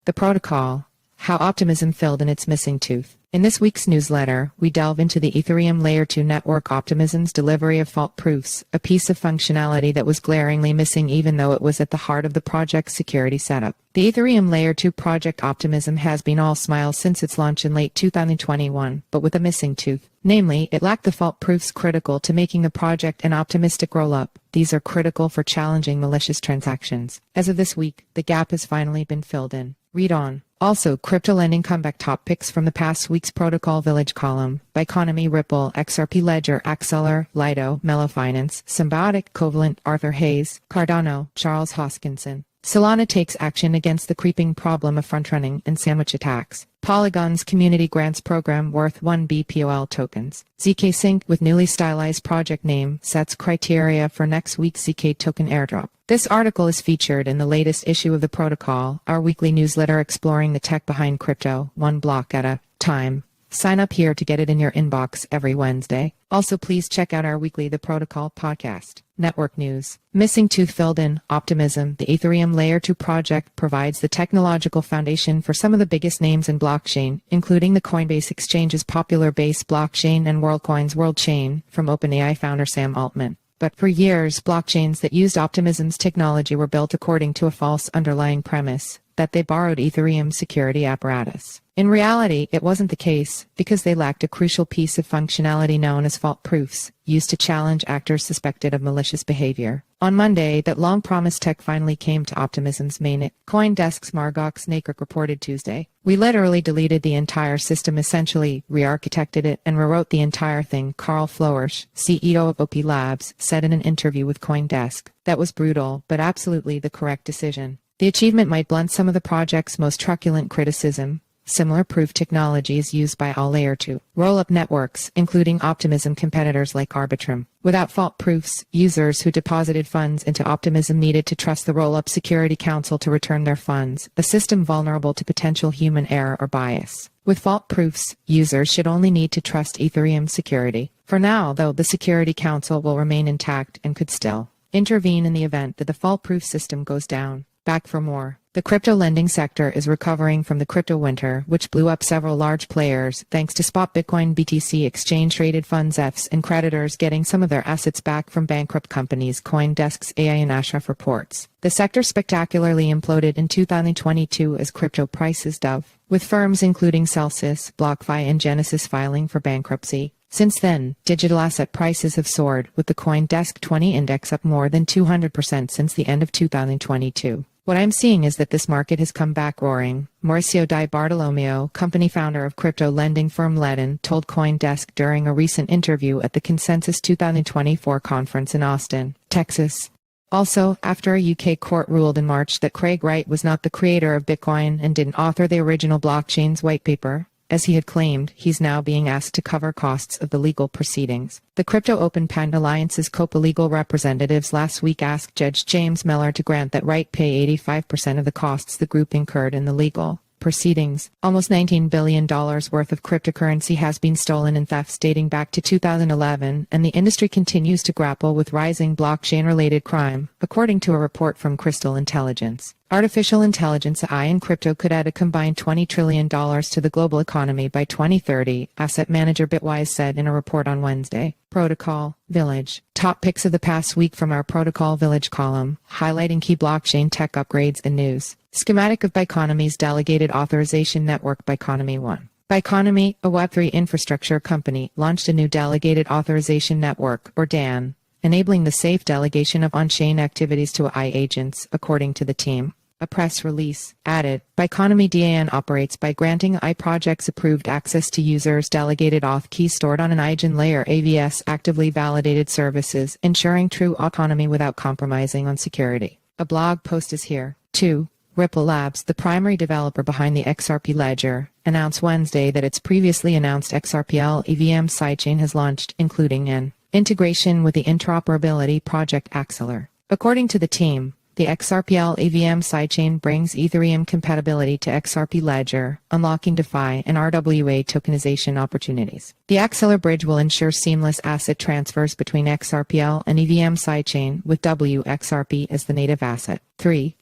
The protocol. How Optimism filled in its missing tooth. In this week's newsletter, we delve into the Ethereum Layer 2 network Optimism's delivery of fault proofs, a piece of functionality that was glaringly missing even though it was at the heart of the project's security setup. The Ethereum Layer 2 project Optimism has been all smiles since its launch in late 2021, but with a missing tooth. Namely, it lacked the fault proofs critical to making the project an optimistic rollup. These are critical for challenging malicious transactions. As of this week, the gap has finally been filled in. Read on. Also, crypto lending comeback top picks from the past week's Protocol Village column. Biconomy, Ripple, XRP Ledger, Axelar, Lido, Mellow Finance, Symbiotic, Covalent, Arthur Hayes, Cardano, Charles Hoskinson. Solana takes action against the creeping problem of frontrunning and sandwich attacks. Polygon's community grants program worth 1 BPOL tokens. ZK Sync with newly stylized project name sets criteria for next week's ZK token airdrop. This article is featured in the latest issue of the Protocol, our weekly newsletter exploring the tech behind crypto, one block at a time. Sign up here to get it in your inbox every Wednesday. Also, please check out our weekly The Protocol podcast. Network news. Missing tooth filled in. Optimism, the Ethereum Layer 2 project, provides the technological foundation for some of the biggest names in blockchain, including the Coinbase Exchange's popular Base blockchain and WorldCoin's World Chain, from OpenAI founder Sam Altman. But for years, blockchains that used Optimism's technology were built according to a false underlying premise that they borrowed Ethereum's security apparatus. In reality, it wasn't the case, because they lacked a crucial piece of functionality known as fault proofs, used to challenge actors suspected of malicious behavior. On Monday, that long-promised tech finally came to Optimism's mainnet. CoinDesk's Margox Nakrik reported Tuesday. We literally deleted the entire system, essentially re-architected it, and rewrote the entire thing, Carl Flourish, CEO of OP Labs, said in an interview with CoinDesk. That was brutal, but absolutely the correct decision. The achievement might blunt some of the project's most truculent criticism. Similar proof technology is used by all Layer 2 rollup networks, including Optimism competitors like Arbitrum. Without fault proofs, users who deposited funds into Optimism needed to trust the rollup security council to return their funds, a system vulnerable to potential human error or bias. With fault proofs, users should only need to trust Ethereum security. For now, though, the security council will remain intact and could still intervene in the event that the fault proof system goes down. Back for more. The crypto lending sector is recovering from the crypto winter, which blew up several large players, thanks to spot Bitcoin BTC exchange-traded funds ETFs and creditors getting some of their assets back from bankrupt companies, CoinDesk's AI and Ashraf reports. The sector spectacularly imploded in 2022 as crypto prices dove, with firms including Celsius, BlockFi, and Genesis filing for bankruptcy. Since then, digital asset prices have soared, with the CoinDesk 20 index up more than 200% since the end of 2022. What I'm seeing is that this market has come back roaring. Mauricio Di Bartolomeo, company founder of crypto lending firm Ledon, told CoinDesk during a recent interview at the Consensus 2024 conference in Austin, Texas. Also, after a UK court ruled in March that Craig Wright was not the creator of Bitcoin and didn't author the original blockchain's white paper, as he had claimed, he's now being asked to cover costs of the legal proceedings. The Crypto Open Patent Alliance's COPA legal representatives last week asked Judge James Miller to grant that Wright pay 85% of the costs the group incurred in the legal proceedings. Almost $19 billion worth of cryptocurrency has been stolen in thefts dating back to 2011, and the industry continues to grapple with rising blockchain-related crime, according to a report from Crystal Intelligence. Artificial intelligence AI and crypto could add a combined $20 trillion to the global economy by 2030, asset manager Bitwise said in a report on Wednesday. Protocol Village. Top picks of the past week from our Protocol Village column, highlighting key blockchain tech upgrades and news. Schematic of Biconomy's Delegated Authorization Network Biconomy 1. Biconomy, a Web3 infrastructure company, launched a new Delegated Authorization Network, or DAN, enabling the safe delegation of on-chain activities to AI agents, according to the team. A press release added, Biconomy DAN operates by granting AI projects approved access to users' delegated auth keys stored on an IGN layer AVS actively validated services, ensuring true autonomy without compromising on security. A blog post is here. 2. Ripple Labs, the primary developer behind the XRP Ledger, announced Wednesday that its previously announced XRPL EVM sidechain has launched, including an integration with the interoperability project Axelar. According to the team, the XRPL EVM sidechain brings Ethereum compatibility to XRP Ledger, unlocking DeFi and RWA tokenization opportunities. The Axelar bridge will ensure seamless asset transfers between XRPL and EVM sidechain, with WXRP as the native asset. 3.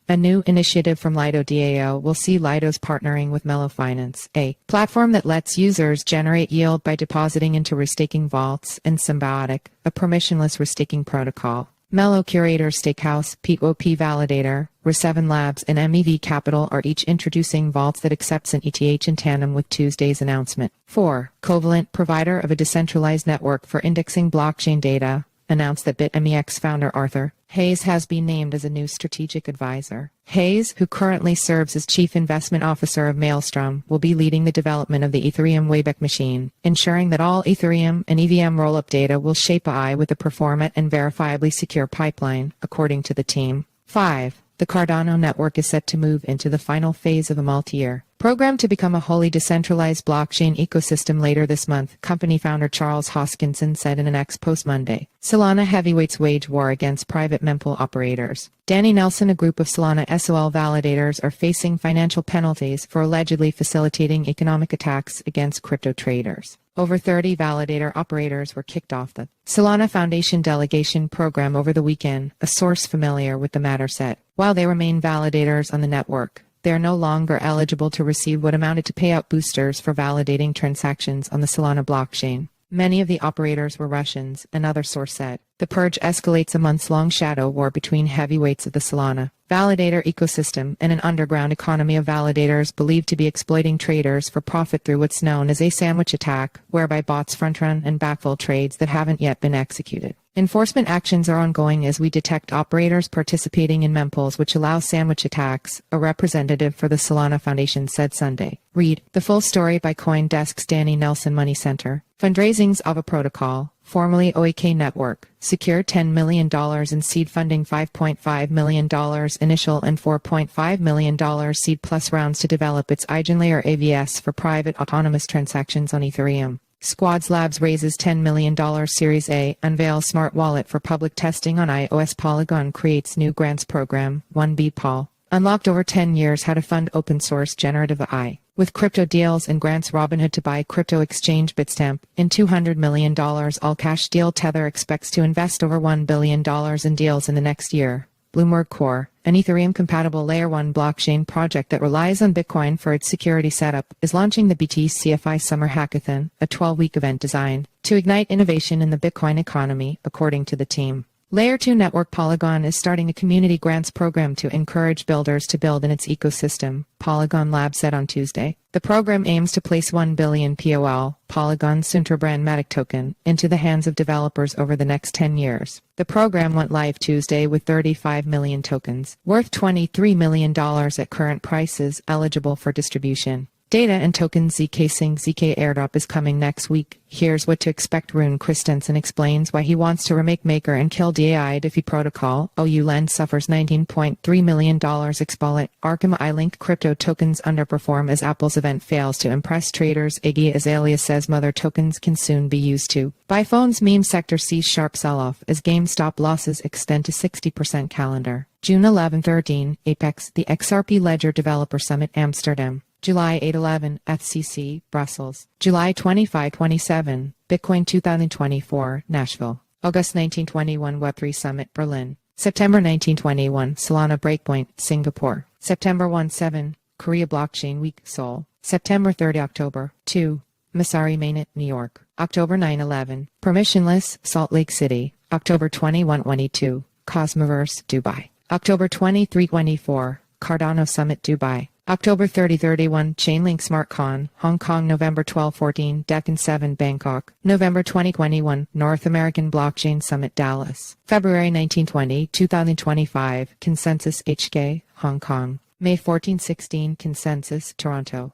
A new initiative from Lido DAO will see Lido's partnering with Mellow Finance, a platform that lets users generate yield by depositing into restaking vaults, and Symbiotic, a permissionless restaking protocol. Mellow Curator Stakehouse, POP Validator, Re7 Labs, and MEV Capital are each introducing vaults that accepts an ETH in tandem with Tuesday's announcement. 4. Covalent, provider of a decentralized network for indexing blockchain data, announced that BitMEX founder Arthur Hayes has been named as a new strategic advisor. Hayes, who currently serves as Chief Investment Officer of Maelstrom, will be leading the development of the Ethereum Wayback Machine, ensuring that all Ethereum and EVM rollup data will shape AI with a performant and verifiably secure pipeline, according to the team. 5. The Cardano network is set to move into the final phase of a multi-year program to become a wholly decentralized blockchain ecosystem later this month, company founder Charles Hoskinson said in an X post Monday. Solana heavyweights wage war against private mempool operators. Danny Nelson, a group of Solana SOL validators, are facing financial penalties for allegedly facilitating economic attacks against crypto traders. Over 30 validator operators were kicked off the Solana Foundation delegation program over the weekend, a source familiar with the matter said. While they remain validators on the network, they are no longer eligible to receive what amounted to payout boosters for validating transactions on the Solana blockchain. Many of the operators were Russians, another source said. The purge escalates a months-long shadow war between heavyweights of the Solana validator ecosystem and an underground economy of validators believed to be exploiting traders for profit through what's known as a sandwich attack, whereby bots front-run and backfill trades that haven't yet been executed. Enforcement actions are ongoing as we detect operators participating in mempools which allow sandwich attacks, a representative for the Solana Foundation said Sunday. Read the full story by CoinDesk's Danny Nelson Money Center. Fundraisings of a protocol, formerly OAK Network, secured $10 million in seed funding, $5.5 million initial and $4.5 million seed plus rounds to develop its EigenLayer AVS for private autonomous transactions on Ethereum. Squads Labs raises $10 million Series A, unveils smart wallet for public testing on iOS. Polygon creates new grants program, 1B unlocked over 10 years how to fund open source generative AI. With crypto deals and grants, Robinhood to buy crypto exchange Bitstamp in $200 million all-cash deal. Tether expects to invest over $1 billion in deals in the next year. Bloomberg Core, an Ethereum-compatible Layer 1 blockchain project that relies on Bitcoin for its security setup, is launching the BTCFI Summer Hackathon, a 12-week event designed to ignite innovation in the Bitcoin economy, according to the team. Layer 2 network Polygon is starting a community grants program to encourage builders to build in its ecosystem, Polygon Lab said on Tuesday. The program aims to place 1 billion POL, Polygon Sunterbrand Matic token, into the hands of developers over the next 10 years. The program went live Tuesday with 35 million tokens, worth $23 million at current prices, eligible for distribution. Data and tokens ZK Sync ZK airdrop is coming next week. Here's what to expect. Rune Christensen explains why he wants to remake Maker and kill DAI Diffie protocol. OU Lend suffers $19.3 million expolit. Arkham iLink crypto tokens underperform as Apple's event fails to impress traders. Iggy Azalea says mother tokens can soon be used to buy phones. Meme sector sees sharp sell-off as GameStop losses extend to 60% calendar. June 11-13, Apex, the XRP Ledger Developer Summit Amsterdam. July 8-11, FCC, Brussels. July 25-27, Bitcoin 2024, Nashville. August 19-21, Web3 Summit, Berlin. September 19-21, Solana Breakpoint, Singapore. September 1-7, Korea Blockchain Week, Seoul. September 30, October 2, Masari Mainnet, New York. October 9-11, Permissionless, Salt Lake City. October 21-22, Cosmoverse, Dubai. October 23-24, Cardano Summit, Dubai. October 30-31, Chainlink SmartCon, Hong Kong. November 12-14, Deccan 7, Bangkok. November 2021, North American Blockchain Summit, Dallas. February 19-20, 2025, Consensus HK, Hong Kong. May 14-16, Consensus, Toronto.